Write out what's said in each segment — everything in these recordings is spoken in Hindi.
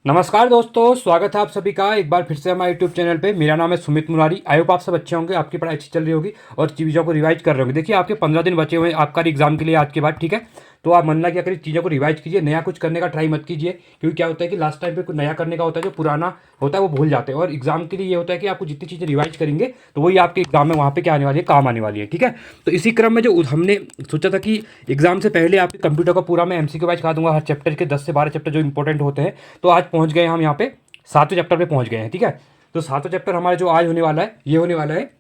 नमस्कार दोस्तों, स्वागत है आप सभी का एक बार फिर से हमारे यूट्यूब चैनल पे। मेरा नाम है सुमित मुरारी। आई होप आप सब अच्छे होंगे, आपकी पढ़ाई अच्छी चल रही होगी और चीज़ों को रिवाइज कर रहे होंगे। देखिए, आपके 15 दिन बचे हुए हैं आपका एग्जाम के लिए आज के बाद, ठीक है। तो आप मन लगा करिए, चीज़ों को रिवाइज कीजिए, नया कुछ करने का ट्राई मत कीजिए, क्योंकि क्या होता है कि लास्ट टाइम पे कुछ नया करने का होता है, जो पुराना होता है वो भूल जाते हैं। और एग्जाम के लिए ये होता है कि आपको जितनी चीज़ें रिवाइज करेंगे तो वही आपके एग्जाम में वहाँ पे क्या आने वाली है, काम आने वाली है, ठीक है। तो इसी क्रम में जो हमने सोचा था कि एग्जाम से पहले आपके कंप्यूटर का पूरा मैं एमसीक्यू वाइज करा दूंगा, हर चैप्टर के 10 से 12 चैप्टर जो इंपॉर्टेंट होते हैं। तो आज पहुँच गए हम यहाँ पे 7वें चैप्टर पे पहुंच गए हैं, ठीक है। तो 7वां चैप्टर हमारा जो आज होने वाला है, ये होने वाला है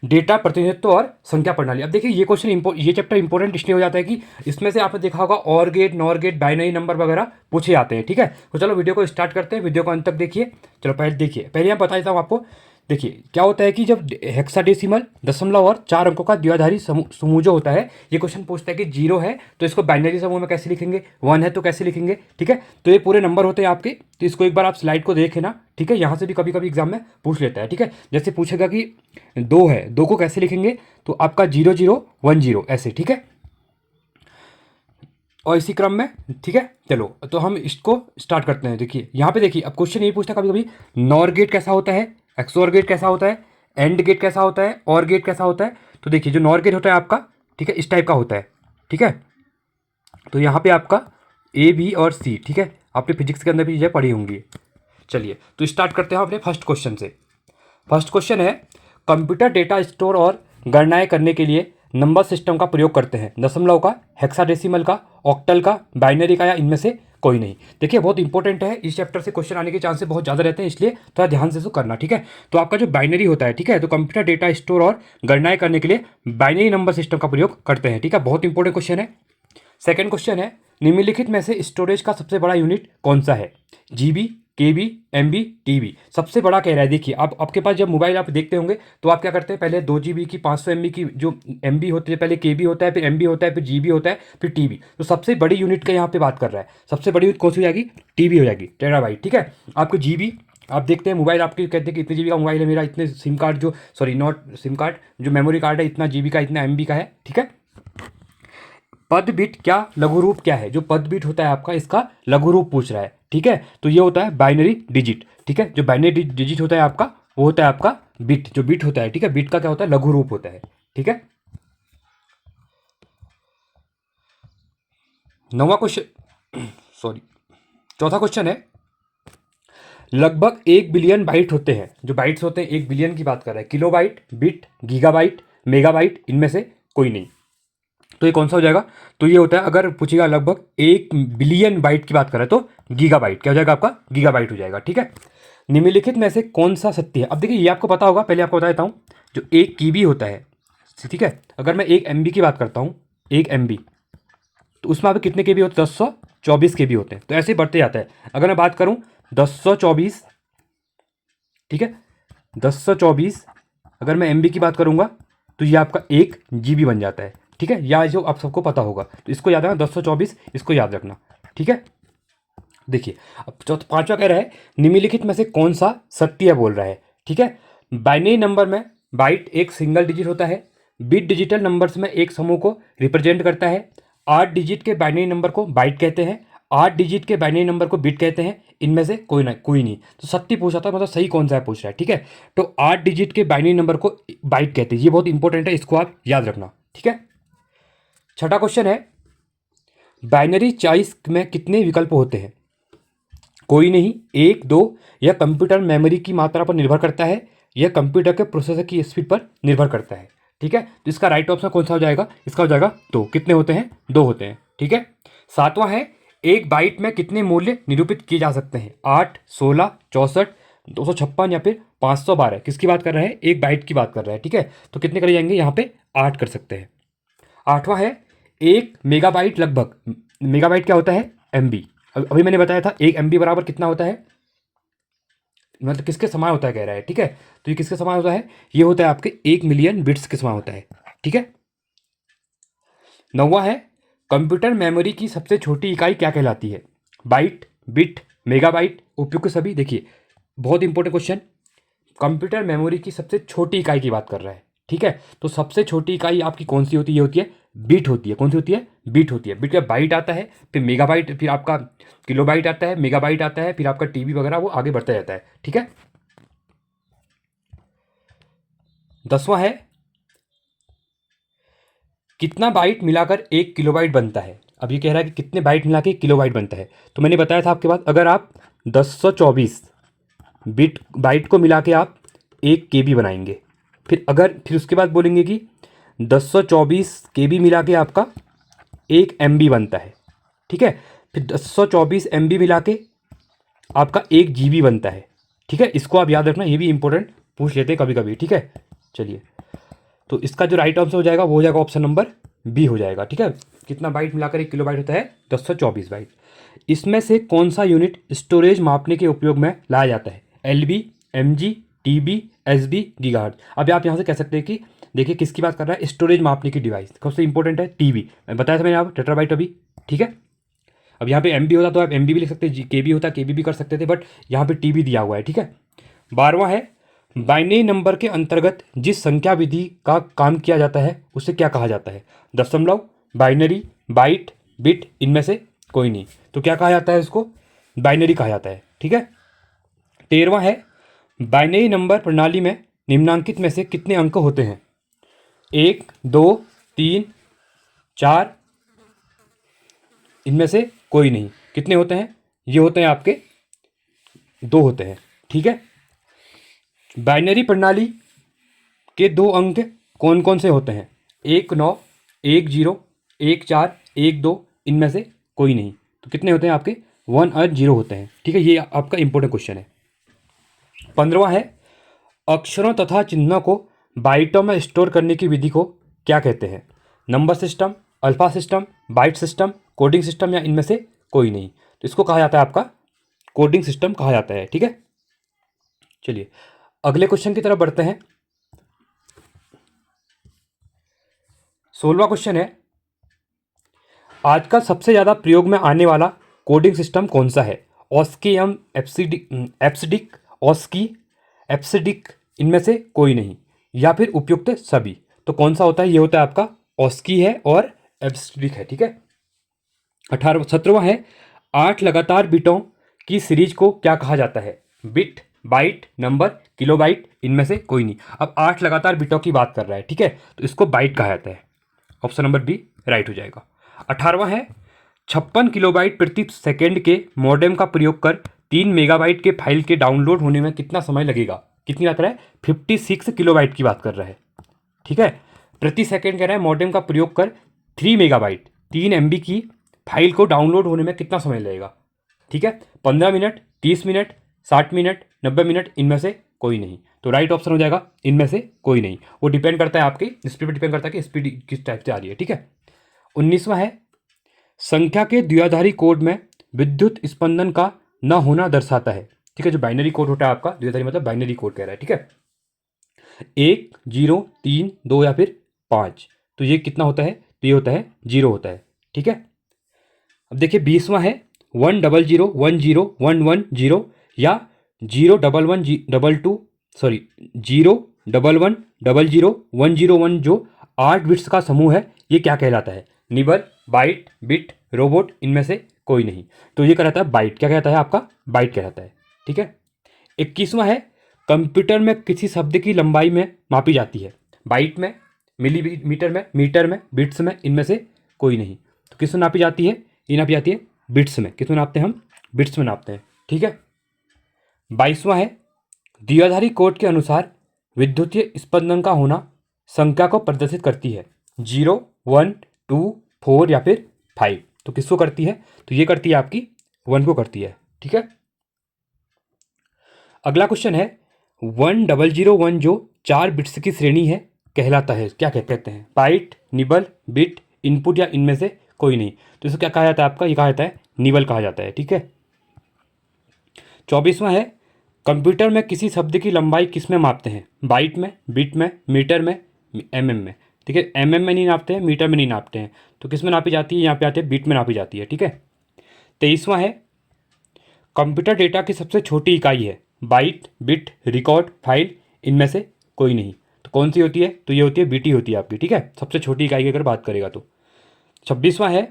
डेटा प्रतिनिधित्व और संख्या प्रणाली। अब देखिए, ये क्वेश्चन ये चैप्टर इंपॉर्टेंट इसलिए हो जाता है कि इसमें से आपने देखा होगा or gate, nor gate, binary number वगैरह पूछे जाते हैं, ठीक है। तो चलो वीडियो को स्टार्ट करते हैं, वीडियो को अंत तक देखिए। चलो पहले देखिए, पहले मैं बता देता हूँ आपको। देखिए क्या होता है कि जब हेक्साडेसिमल दशमलव और 4 अंकों का द्विआधारी समूह जो होता है, ये क्वेश्चन पूछता है कि 0 है तो इसको बाइनरी समूह में कैसे लिखेंगे, 1 है तो कैसे लिखेंगे, ठीक है। तो ये पूरे नंबर होते हैं आपके। तो इसको एक बार आप स्लाइड को देखें ना, ठीक है। यहाँ से भी कभी कभी एग्जाम में पूछ लेता है, ठीक है। जैसे पूछेगा कि 2 है, 2 को कैसे लिखेंगे, तो आपका 0010 ऐसे, ठीक है। और इसी क्रम में, ठीक है। चलो तो हम इसको स्टार्ट करते हैं। देखिए यहाँ पे, देखिए अब क्वेश्चन ये पूछता है कभी कभी, नॉर गेट कैसा होता है, एक्सोर गेट कैसा होता है, एंड गेट कैसा होता है, और गेट कैसा होता है। तो देखिए जो नॉर गेट होता है आपका, ठीक है, इस टाइप का होता है, ठीक है। तो यहाँ पे आपका ए, बी और सी, ठीक है। आपने फिजिक्स के अंदर भी चीज़ें पढ़ी होंगी। चलिए तो स्टार्ट करते हैं अपने फर्स्ट क्वेश्चन से। फर्स्ट क्वेश्चन है, कंप्यूटर डेटा स्टोर और गणनाएं करने के लिए नंबर सिस्टम का प्रयोग करते हैं, दशमलव का, हेक्साडेसिमल का, ऑक्टल का, बाइनरी का, या इनमें से कोई नहीं। देखिए बहुत इंपॉर्टेंट है, इस चैप्टर से क्वेश्चन आने के चांसेस बहुत ज़्यादा रहते हैं, इसलिए थोड़ा ध्यान से इसको करना, ठीक है। तो आपका जो बाइनरी होता है, ठीक है, तो कंप्यूटर डेटा स्टोर और गणनाएं करने के लिए बाइनरी नंबर सिस्टम का प्रयोग करते हैं, ठीक है। बहुत इंपॉर्टेंट क्वेश्चन है। सेकेंड क्वेश्चन है, निम्नलिखित में से स्टोरेज का सबसे बड़ा यूनिट कौन सा है, जीबी, केबी, एमबी, टीबी। सबसे बड़ा कह रहा है। देखिए आप, आपके पास जब मोबाइल आप देखते होंगे तो आप क्या करते हैं, पहले 2 जीबी की, 500 MB की जो एमबी होती है, पहले केबी होता है, फिर एमबी होता है, फिर जीबी होता है, फिर टीबी। तो सबसे बड़ी यूनिट का यहाँ पे बात कर रहा है, सबसे बड़ी यूनिट कौन सी हो जाएगी, टीबी हो जाएगी, टेराबाइट, ठीक है। आपको जीबी, आप देखते हैं मोबाइल आपके कहते हैं कि इतने जीबी का मोबाइल है मेरा, इतने सिम कार्ड जो, सॉरी नॉट सिम कार्ड, जो मेमोरी कार्ड है इतना जीबी का, इतना एमबी का है, ठीक है। पद बिट क्या, लघु रूप क्या है, जो पद बिट होता है आपका, इसका लघु रूप पूछ रहा है, ठीक है। तो ये होता है बाइनरी डिजिट, ठीक है। जो बाइनरी डिजिट होता है आपका, वो होता है आपका बिट, जो बिट होता है, ठीक है। बिट का क्या होता है, लघु रूप होता है, ठीक है। नौवां क्वेश्चन, सॉरी, चौथा क्वेश्चन है, लगभग 1 बिलियन बाइट होते हैं, जो बाइट्स होते हैं 1 बिलियन की बात कर रहा है, किलोबाइट, बिट, गीगाबाइट, मेगाबाइट, इनमें से कोई नहीं। तो ये कौन सा हो जाएगा, तो ये होता है, अगर पूछेगा लगभग 1 बिलियन बाइट की बात करें तो गीगाबाइट क्या हो जाएगा, आपका गीगाबाइट हो जाएगा, ठीक है। निम्नलिखित में से कौन सा सत्य है। अब देखिए ये आपको पता होगा, पहले आपको बता देता हूँ। जो 1 KB होता है, ठीक है, अगर मैं 1 MB की बात करता हूँ, 1 MB, तो उसमें आप कितने KB होते हैं, 1024 KB होते हैं। तो ऐसे ही बढ़ते जाता है। अगर मैं बात करूँ 1024, ठीक है, 1024, अगर मैं MB की बात करूँगा तो ये आपका 1 GB बन जाता है, ठीक है। या जो आप सबको पता होगा, तो इसको याद रखना, 1024 इसको याद रखना, ठीक है। देखिए अब चौथा, पांचवा कह रहा है, निम्नलिखित में से कौन सा सत्य बोल रहा है, ठीक है। बाइनरी नंबर में बाइट एक सिंगल डिजिट होता है, बिट डिजिटल नंबर्स में एक समूह को रिप्रेजेंट करता है, 8 डिजिट के बाइनरी नंबर को बाइट कहते हैं, 8 डिजिट के बाइनरी नंबर को बिट कहते हैं, इनमें से कोई नहीं। तो सत्य पूछा था, मतलब सही कौन सा है पूछ रहा है, ठीक है। तो 8 डिजिट के बाइनरी नंबर को बाइट कहते हैं, ये बहुत इंपॉर्टेंट है, इसको आप याद रखना, ठीक है। छठा क्वेश्चन है, बाइनरी चॉइस में कितने विकल्प होते हैं, कोई नहीं, 1, 2। यह कंप्यूटर मेमोरी की मात्रा पर निर्भर करता है, यह कंप्यूटर के प्रोसेसर की स्पीड पर निर्भर करता है, ठीक है। तो इसका राइट ऑप्शन कौन सा हो जाएगा, इसका हो जाएगा 2। कितने होते हैं, 2 होते हैं, ठीक है। सातवां है, एक बाइट में कितने मूल्य निरूपित किए जा सकते हैं, 8, 16, 64, 256 या फिर 512। किसकी बात कर रहे हैं, एक बाइट की बात कर रहे हैं, ठीक है। तो कितने कर जाएंगे, यहाँ पे 8 कर सकते हैं। आठवां है, 1 मेगाबाइट लगभग, मेगाबाइट क्या होता है, MB। अभी मैंने बताया था 1 MB बराबर कितना होता है, मतलब किसके समान होता है कह रहा है, ठीक है। तो ये किसके समान होता है, ये होता है आपके 1 मिलियन बिट्स के समान होता है, ठीक है। नौवां है, कंप्यूटर मेमोरी की सबसे छोटी इकाई क्या कहलाती है, बाइट, बिट, मेगाबाइट, उपयुक्त सभी। देखिए बहुत इंपॉर्टेंट क्वेश्चन, कंप्यूटर मेमोरी की सबसे छोटी इकाई की बात कर रहा है, ठीक है। तो सबसे छोटी इकाई आपकी कौन सी होती है? ये होती है बीट होती है। कौन सी होती है? बीट होती है। बीट का बाइट आता है, फिर मेगाबाइट, फिर आपका किलोबाइट आता है, मेगाबाइट आता है, फिर आपका टीबी वगैरह वो आगे बढ़ता जाता है। ठीक है। 10वां है, कितना बाइट मिलाकर 1 किलोबाइट बनता है? अब ये कह रहा है कि कितने बाइट मिला के 1 किलोबाइट बनता है। तो मैंने बताया था आपके पास, अगर आप 1024 बिट बाइट को मिला के आप 1 KB बनाएंगे, फिर उसके बाद बोलेंगे कि 1024 KB मिला के आपका 1 MB बनता है। ठीक है। फिर 1024 MB मिला के आपका 1 GB बनता है। ठीक है, इसको आप याद रखना, ये भी इंपॉर्टेंट पूछ लेते हैं कभी कभी। ठीक है, चलिए, तो इसका जो राइट आंसर हो जाएगा वो हो जाएगा ऑप्शन नंबर बी हो जाएगा। ठीक है, कितना बाइट मिलाकर 1 किलोबाइट होता है? 1024 बाइट। इसमें से कौन सा यूनिट स्टोरेज मापने के उपयोग में लाया जाता है? LB, MG, TB, SB, gigahertz. अब आप यहाँ से कह सकते हैं कि देखिए किसकी बात कर रहा है? स्टोरेज मापने की डिवाइस। सबसे इंपॉर्टेंट है TB, मैं बताया था मैंने आप टेट्राबाइट अभी। ठीक है, अब यहाँ पे MB होता तो आप MB भी लिख सकते, KB होता KB भी कर सकते थे, बट यहाँ पे TB दिया हुआ है। ठीक है। 12वां है, बाइनरी नंबर के अंतर्गत जिस संख्या विधि का काम किया जाता है उसे क्या कहा जाता है? दशमलव, बाइनरी, बाइट, बिट, इनमें से कोई नहीं। तो क्या कहा जाता है? इसको बाइनरी कहा जाता है। ठीक है। 13वां है, बाइनरी नंबर प्रणाली में निम्नांकित में से कितने अंक होते हैं? 1, 2, 3, 4, इनमें से कोई नहीं। कितने होते हैं? ये होते हैं आपके 2 होते हैं। ठीक है। बाइनरी प्रणाली के 2 अंक कौन कौन से होते हैं? 1, 9, 1, 0, 1, 4, 1, 2, इनमें से कोई नहीं। तो कितने होते हैं आपके? 1 और 0 होते हैं। ठीक है, ये आपका इंपॉर्टेंट क्वेश्चन है। 15वां है, अक्षरों तथा चिन्हों को बाइटों में स्टोर करने की विधि को क्या कहते हैं? Number system, alpha system, byte system, coding system, या इनमें से कोई नहीं। तो इसको कहा जाता है आपका कोडिंग सिस्टम कहा जाता है। ठीक है, चलिए अगले क्वेश्चन की तरफ बढ़ते हैं। 16वां क्वेश्चन है, आजकल सबसे ज़्यादा प्रयोग में आने वाला कोडिंग सिस्टम कौन सा है? ऑस्की, एप्सिडिक, ऑस्की, एप्सिडिक, इनमें से कोई नहीं, या फिर उपयुक्त सभी। तो कौन सा होता है? ये होता है आपका ऑस्की है और एप्सिडिक है। ठीक है। 17वां है, 8 लगातार बिटों की सीरीज को क्या कहा जाता है? बिट, बाइट, नंबर, किलोबाइट, इनमें से कोई नहीं। अब 8 लगातार बिटों की बात कर रहा है। ठीक है, तो इसको बाइट कहा जाता है। ऑप्शन नंबर बी राइट हो जाएगा। 18वां है, 56 किलोबाइट प्रति सेकेंड के मॉडेम का प्रयोग कर 3 मेगाबाइट के फाइल के डाउनलोड होने में कितना समय लगेगा? कितनी बात कर रहा है? 56 किलोबाइट की बात कर रहा है। ठीक है, प्रति सेकेंड कह रहा है, मॉडेम का प्रयोग कर 3 मेगाबाइट 3 MB की फाइल को डाउनलोड होने में कितना समय लगेगा? ठीक है, 15 मिनट, 30 मिनट, 60 मिनट, 90 मिनट, इनमें से कोई नहीं। तो राइट ऑप्शन हो जाएगा इनमें से कोई नहीं। वो डिपेंड करता है आपकी स्पीड पर, डिपेंड करता है कि स्पीड किस टाइप से आ रही है। ठीक है। 19वां है, संख्या के द्विआधारी कोड में विद्युत स्पंदन का न होना दर्शाता है। ठीक है, जो बाइनरी कोड होता है आपका, द्विआधारी मतलब बाइनरी कोड कह रहा है। ठीक है, 1, 0, 3, 2 या फिर 5। तो ये कितना होता है? तो ये होता है 0 होता है। ठीक है। अब देखिए 20वां है, 100, 10, 110 या 011 सॉरी 011 101, जो 8 बिट्स का समूह है, ये क्या कहलाता है? निबल, बाइट, बिट, रोबोट, इनमें से कोई नहीं। तो ये कहलाता है बाइट। क्या कहता है आपका? बाइट कहलाता है। ठीक है। 21वां है, कंप्यूटर में किसी शब्द की लंबाई में मापी जाती है। बाइट में, मिलीमीटर में, मीटर में, बिट्स में, इनमें से कोई नहीं। तो किस में नापी जाती है? ये नापी जाती है बिट्स में। किस में नापते हैं हम? बिट्स में नापते हैं। ठीक है। 22वां है, द्विआधारी कोड के अनुसार विद्युतीय स्पंदन का होना संख्या को प्रदर्शित करती है। 0, 1, 2, 4 या फिर 5। तो किसको करती है? तो ये करती है आपकी 1 को करती है। ठीक है। अगला क्वेश्चन है, 1001 जो 4 बिट्स की श्रेणी है कहलाता है, क्या कहते हैं? बाइट, निबल, बिट, इनपुट, या इनमें से कोई नहीं। तो इसको क्या कहा जाता है आपका? ये कहा जाता है निबल कहा जाता है। ठीक है। 24वां है, कंप्यूटर में किसी शब्द की लंबाई किस में मापते हैं? बाइट में, बिट में, मीटर में, MM में। ठीक है, MM में नहीं नापते हैं, मीटर में नहीं नापते हैं। तो किस में नापी जाती है? यहाँ पे आते हैं बिट में नापी जाती है। ठीक है। 23वां है, कंप्यूटर डेटा की सबसे छोटी इकाई है। बाइट, बिट, रिकॉर्ड, फाइल, इनमें से कोई नहीं। तो कौन सी होती है? तो ये होती है बीटी होती है आपकी, ठीक है, सबसे छोटी इकाई की अगर बात करेगा तो। 26वां है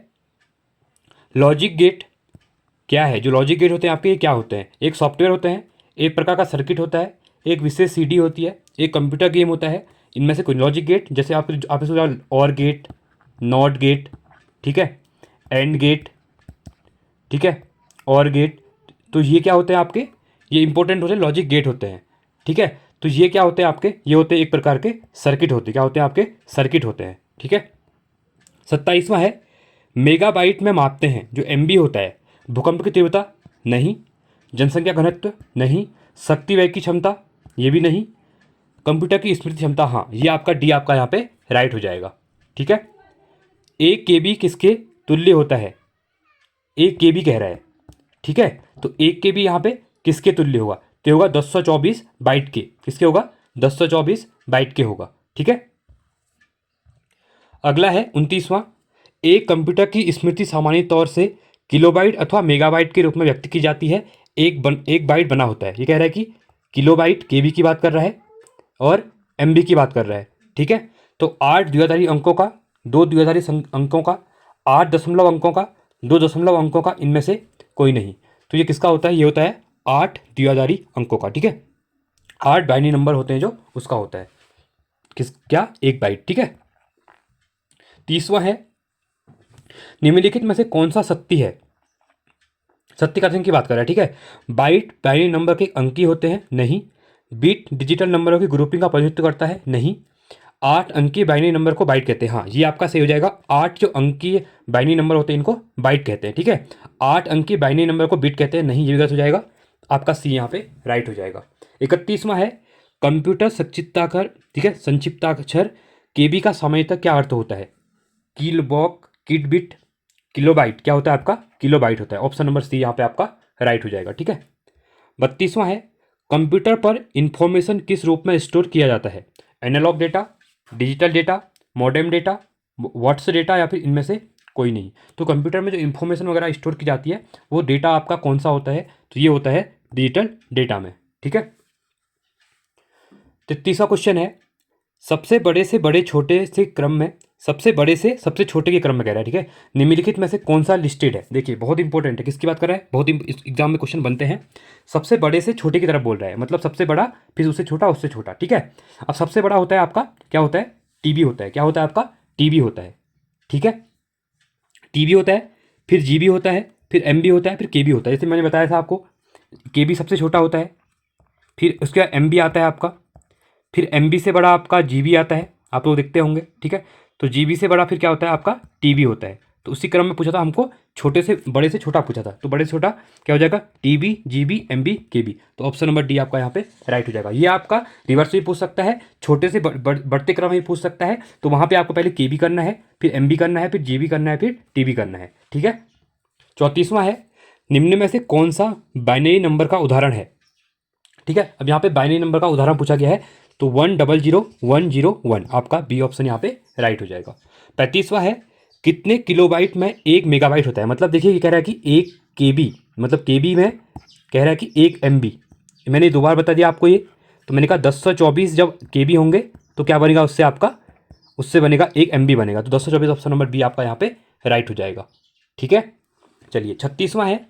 लॉजिक गेट। क्या है? जो लॉजिक गेट होते हैं आपके, ये क्या होते हैं? एक सॉफ्टवेयर होते हैं, एक प्रकार का सर्किट होता है, एक विशेष सीडी होती है, एक कंप्यूटर गेम होता है। इनमें से कोई लॉजिक गेट, जैसे आपने सोचा और गेट, नॉट गेट, ठीक है, एंड गेट, ठीक है, और गेट, तो ये क्या होते हैं आपके? ये इंपॉर्टेंट होते हैं, लॉजिक गेट होते हैं, ठीक है। तो ये क्या होते हैं आपके? ये होते हैं एक प्रकार के सर्किट होते हैं। क्या होते हैं आपके? सर्किट होते हैं, ठीक है। 27वां है मेगाबाइट में मापते हैं। जो एमबी होता है, भूकंप की तीव्रता नहीं, जनसंख्या घनत्व नहीं, शक्ति व्यय की क्षमता ये भी नहीं, कंप्यूटर की स्मृति क्षमता हाँ, ये आपका डी आपका यहाँ पे राइट हो जाएगा, ठीक है। एक केबी किसके तुल्य होता है? एक केबी कह रहा है, ठीक है, तो एक केबी यहाँ पे किसके तुल्य होगा? तो होगा 1024 बाइट के। किसके होगा? 1024 बाइट के होगा, ठीक है। अगला है 29वां, एक कंप्यूटर की स्मृति सामान्य तौर से किलोबाइट अथवा मेगाबाइट के रूप में व्यक्त की जाती है। एक बाइट बना होता है। ये कह रहा है कि किलोबाइट केबी की बात कर रहा है और एमबी की बात कर रहा है, ठीक है। तो 8 द्विआधारी अंकों का, 2 द्विआधारी अंकों का, 8 दशमलव अंकों का, 2 दशमलव अंकों का, इनमें से कोई नहीं। तो ये किसका होता है? ये होता है 8 द्विआधारी अंकों का, ठीक है। 8 बाइनरी नंबर होते हैं जो उसका होता है क्या? एक बाइट, ठीक है। 30वां है निम्नलिखित में से कौन सा सत्य है? सत्य कथन की बात कर रहा है, ठीक है। बाइट बाइनरी नंबर के अंकी होते हैं? नहीं। बिट डिजिटल नंबरों की ग्रुपिंग का प्रतिनिधित्व करता है? नहीं। 8 अंकीय बाइनरी नंबर को बाइट कहते हैं? हाँ, ये आपका सही हो जाएगा। 8 जो अंकीय बाइनरी नंबर होते हैं इनको बाइट कहते हैं, ठीक है। 8 अंकीय बाइनरी नंबर को बिट कहते हैं? नहीं, ये गलत हो जाएगा। आपका सी यहाँ पे राइट हो जाएगा। 31वां है कंप्यूटर संक्षिप्ताक्षर, ठीक है, संक्षिप्ताक्षर केबी का सामान्यतः क्या अर्थ होता है? किलोबॉक, किडबिट, किलोबाइट, क्या होता है आपका? किलोबाइट होता है। ऑप्शन नंबर सी यहाँ पे आपका राइट हो जाएगा, ठीक है। 32वां है कंप्यूटर पर इंफॉर्मेशन किस रूप में स्टोर किया जाता है? Analog data, digital data, modem data, what's data, या फिर इनमें से कोई नहीं। तो कंप्यूटर में जो इन्फॉर्मेशन वगैरह स्टोर की जाती है वो डेटा आपका कौन सा होता है? तो ये होता है डिजिटल डेटा में, ठीक है। 33वां क्वेश्चन है सबसे बड़े से बड़े छोटे से क्रम में, सबसे बड़े से सबसे छोटे के क्रम में कह रहा है, ठीक है। निम्नलिखित में से कौन सा लिस्टेड है? देखिए बहुत इंपॉर्टेंट है। किसकी बात कर रहा है? बहुत इस एग्जाम में क्वेश्चन बनते हैं। सबसे बड़े से छोटे की तरफ बोल रहा है, मतलब सबसे बड़ा, फिर उससे छोटा, उससे छोटा, ठीक है। अब सबसे बड़ा होता है आपका क्या होता है? टीबी होता है। क्या होता है आपका? टीबी होता है, ठीक है। टीबी होता है, फिर जीबी होता है, फिर एमबी होता है, फिर केबी होता है। जैसे मैंने बताया था आपको, केबी सबसे छोटा होता है, फिर उसके बाद एमबी आता है आपका, फिर एमबी से बड़ा आपका जीबी आता है, आप लोग देखते होंगे, ठीक है। तो जीबी से बड़ा फिर क्या होता है आपका? टीबी होता है। तो उसी क्रम में पूछा था हमको, छोटे से बड़े से छोटा पूछा था, तो बड़े से छोटा क्या हो जाएगा? टीबी, जीबी, एमबी, केबी। तो ऑप्शन नंबर डी आपका यहाँ पे राइट हो जाएगा। ये आपका रिवर्स भी पूछ सकता है, छोटे से बढ़ते क्रम में भी पूछ सकता है। तो वहाँ पे आपको पहले केबी करना है, फिर एमबी करना है, फिर जीबी करना है, फिर टीबी करना है, ठीक है। 34वां है निम्न में से कौन सा बाइनरी नंबर का उदाहरण है? ठीक है, अब यहाँ पे बाइनरी नंबर का उदाहरण पूछा गया है, तो 100101 आपका बी ऑप्शन यहाँ पे राइट हो जाएगा। 35वां है कितने किलोबाइट में 1 मेगाबाइट होता है? मतलब देखिए ये कह रहा है कि 1 केबी, मतलब केबी में कह रहा है कि 1 एमबी। मैंने दो बार बता दिया आपको ये, तो मैंने कहा 1024 जब केबी होंगे तो क्या बनेगा उससे आपका? उससे बनेगा 1 एमबी बनेगा। तो 1024 ऑप्शन नंबर बी आपका यहाँ पे राइट हो जाएगा, ठीक है। चलिए 36वां है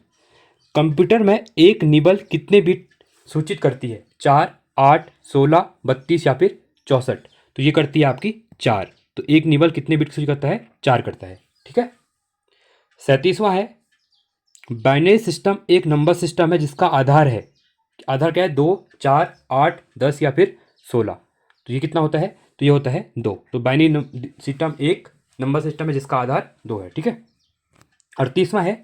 कंप्यूटर में एक निबल कितने बिट सूचित करती है? 4, 8, 16, 32 या फिर 64? तो ये करती है आपकी 4। तो एक निबल कितने बिट सूचित करता है? 4 करता है, ठीक है। 37वां है बाइनरी सिस्टम एक नंबर सिस्टम है जिसका आधार है, आधार क्या है? 2, 4, 8, 10 या फिर 16? तो ये कितना होता है? तो ये होता है 2। तो बाइनरी सिस्टम एक नंबर सिस्टम है जिसका आधार 2 है, ठीक है। 38वां है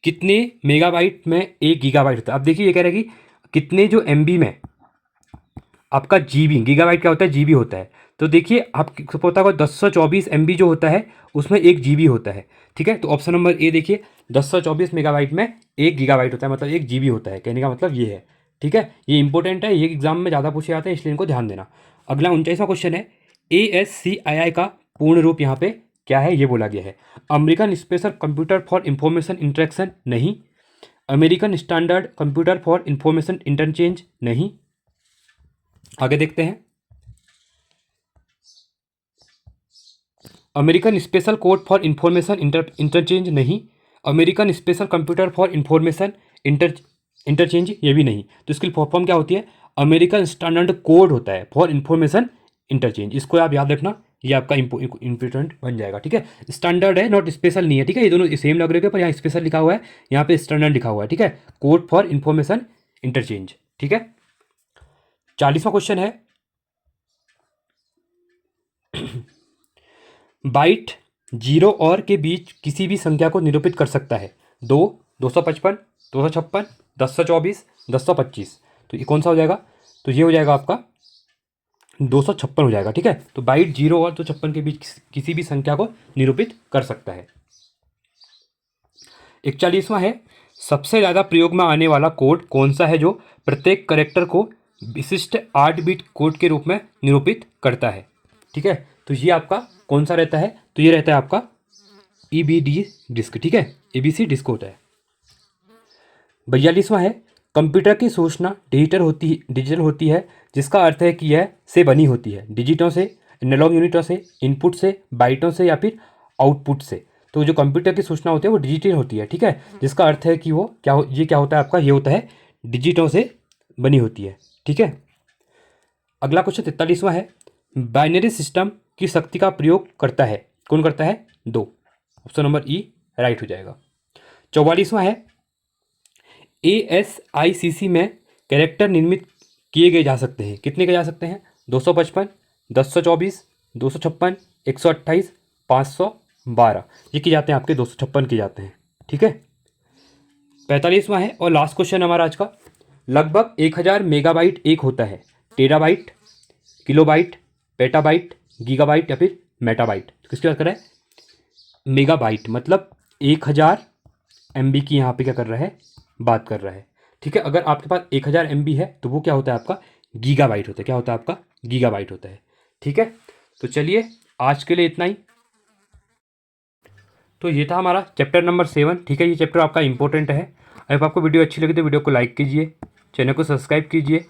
कितने मेगाबाइट में 1 गीगाबाइट होता है? अब देखिए ये कह रहा है कि कितने जो एमबी में आपका जीबी, गीगाबाइट क्या होता है? जीबी होता है। तो देखिए आपको पता होगा 1024 एमबी जो होता है उसमें 1 जीबी होता है, ठीक है। तो ऑप्शन नंबर ए देखिए 1024 मेगाबाइट में 1 गीगाबाइट होता है, मतलब 1 जीबी होता है। कहने का मतलब ये है, ठीक है। ये इंपॉर्टेंट है, ये एग्जाम में ज़्यादा पूछे जाते हैं, इसलिए इनको ध्यान देना। अगला 39वां क्वेश्चन है ASCII का पूर्ण रूप यहाँ पे क्या है? ये बोला गया है American special computer for information interaction? नहीं। American standard computer for information interchange? नहीं। आगे देखते हैं American special code for information interchange नहीं, American special computer for information interchange ये भी नहीं। तो इसकी फुल फॉर्म क्या होती है? अमेरिकन स्टैंडर्ड कोड होता है फॉर इंफॉर्मेशन इंटरचेंज। इसको आप याद रखना, ये आपका इंपॉर्टेंट बन जाएगा। ठीक है, स्टैंडर्ड है, नॉट स्पेशल नहीं है। ठीक है, ये दोनों सेम लग रहे हैं, पर यहाँ स्पेशल लिखा हुआ है, यहाँ पे स्टैंडर्ड लिखा हुआ है। ठीक है, कोड फॉर इंफॉर्मेशन इंटरचेंज। ठीक है, 40वां क्वेश्चन है, बाइट जीरो और के बीच किसी भी संख्या को निरूपित कर सकता है। 2, 255, 256, 1024, 1025। तो ये कौन सा हो जाएगा? तो ये हो जाएगा आपका 256 हो जाएगा। ठीक है, तो बाइट जीरो और 256 के बीच किसी भी संख्या को निरूपित कर सकता है। 41वां है, सबसे ज़्यादा प्रयोग में आने वाला कोड कौन सा है जो प्रत्येक करेक्टर को विशिष्ट 8 बिट कोड के रूप में निरूपित करता है। ठीक है, तो ये आपका कौन सा रहता है? तो ये रहता है आपका EBD डिस्क। ठीक है, ABC डिस्क होता है। 42वां है, कंप्यूटर की सूचना डिजिटल होती है जिसका अर्थ है कि यह से बनी होती है, डिजिटों से, एनालॉग यूनिटों से, इनपुट से, बाइटों से या फिर आउटपुट से। तो जो कंप्यूटर की सूचना होती है वो डिजिटल होती है। ठीक है, जिसका अर्थ है कि वो ये क्या होता है आपका? ये होता है डिजिटों से बनी होती है। ठीक है, अगला क्वेश्चन 43वां है, बाइनरी सिस्टम की शक्ति का प्रयोग करता है, कौन करता है? 2। ऑप्शन नंबर E राइट हो जाएगा। 44वां है, ASICC में कैरेक्टर निर्मित किए गए जा सकते हैं, कितने के जा सकते हैं? 255, 1024, 256, 128, 512। ये किए जाते हैं आपके 256 किए जाते हैं। ठीक है, 45वां है और लास्ट क्वेश्चन हमारा आज का, लगभग 1000 मेगाबाइट एक होता है, टेराबाइट, किलोबाइट, पेटाबाइट, गीगाबाइट या फिर मेटाबाइट। तो किसकी बात कर रहा है? मेगाबाइट, मतलब 1000 MB की यहाँ पे क्या कर रहा है? बात कर रहा है। ठीक है, अगर आपके पास 1000 MB है तो वो क्या होता है आपका? गीगाबाइट होता है। क्या होता है आपका? गीगाबाइट होता है। ठीक है, तो चलिए आज के लिए इतना ही। तो ये था हमारा चैप्टर नंबर 7। ठीक है, ये चैप्टर आपका इंपॉर्टेंट है। अगर आपको वीडियो अच्छी लगी तो वीडियो को लाइक कीजिए, चैनल को सब्सक्राइब कीजिए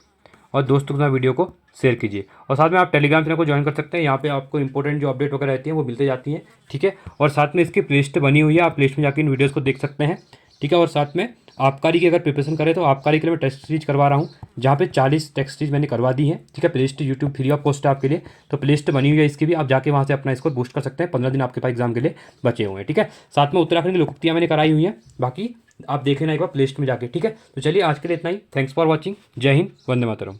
और दोस्तों के साथ वीडियो को शेयर कीजिए। और साथ में आप टेलीग्राम चैनल को ज्वाइन कर सकते हैं, यहाँ पे आपको इंपॉर्टेंट जो अपडेट वगैरह रहती हैं वो मिलते जाती हैं। ठीक है, और साथ में इसकी प्लेलिस्ट बनी हुई है, आप प्लेलिस्ट में जाकर इन वीडियोज़ को देख सकते हैं। ठीक है, और साथ में आबकारी की अगर प्रिपरेशन करें तो आबकारी के लिए मैं टेस्ट सीरीज करवा रहा हूँ, जहाँ पे 40 टेस्ट सीरीज मैंने करवा दी है। ठीक है, playlist YouTube free of cost है आपके लिए, तो प्लेलिस्ट बनी हुई है इसकी भी, आप जाके वहाँ से अपना इसको बूस्ट कर सकते हैं। 15 दिन आपके पास एग्जाम के लिए बचे हुए हैं। ठीक है, साथ में उत्तराखंड की लोकोक्तियाँ मैंने कराई हुई हैं, बाकी आप देख लेना एक बार प्लेलिस्ट में जाके। ठीक है, तो चलिए आज के लिए इतना ही। Thanks for watching. जय हिंद, वंदे मातरम।